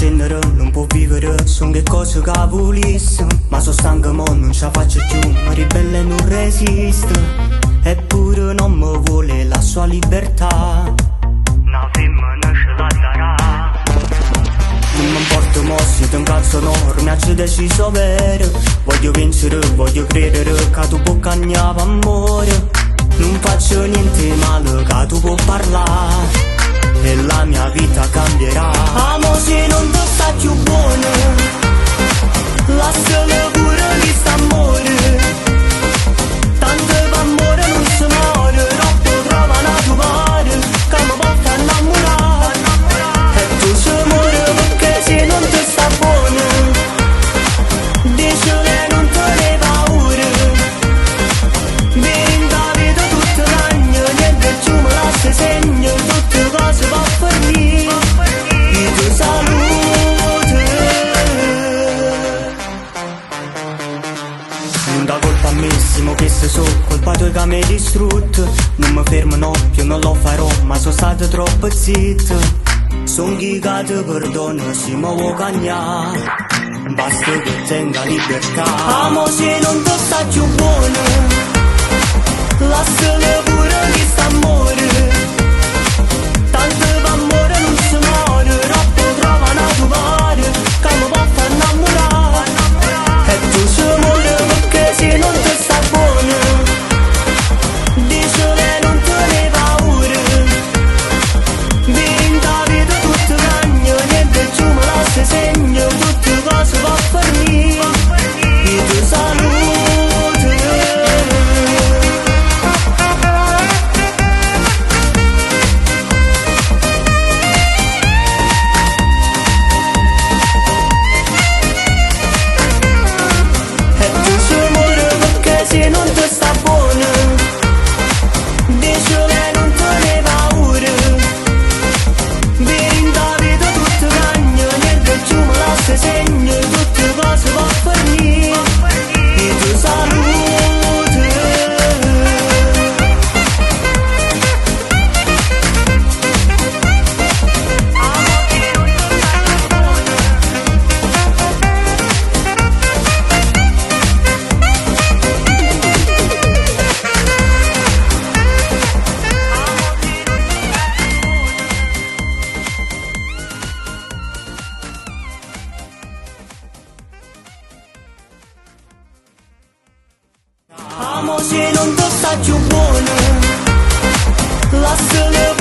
scendere, non può vivere, sono che cose che volesse. Ma so stanco mo non ce la faccio più, mi ribella e non resiste. Eppure non mi vuole la sua libertà. Una femmina ce la darà. Non mi importa mo, siete un cazzo no, mi ha deciso vero. Voglio vincere, voglio credere che tu puoi cagnare amore. Non faccio niente male che tu puoi parlare e la mia vita cambierà. Amo se non ti sta più buono, lascialo pure di st'amore. Tanto d'amore non si muore, troppo trova una tua pare che mi porta a innamorare. E tu si muore perché se non ti sta buono, dici che non te ne paura. Vieni da vita tutto ragno, niente più me lascia segno, tutte cose va per lì, di tua salute. Non dà colpa a me, simo che se so, colpa tua che mi hai distrutto. Non mi fermo no, più non lo farò, ma sono stato troppo zitto. Son chi che ti perdona, si muove cagnare, basta che tenga libertà. Amo se non ti sta più buono, lascialo pure di st'amore. Tanto d'amore non si muore, troppo trova una tua pare che mi porta a innamorare. E tu si muore perché se non ti sta buono, dici che non te ne paura. Vieni da vita tutto ragno, niente più me lascia segno, tutte cose va per lì, di tua salute. Se non ti sta buono, dici che non te ne paura. Vieni da vita tutto ragno, niente più me lascia segno, tutte cose va per lì, di tua salute. Amo se non ti sta più buono, lascialo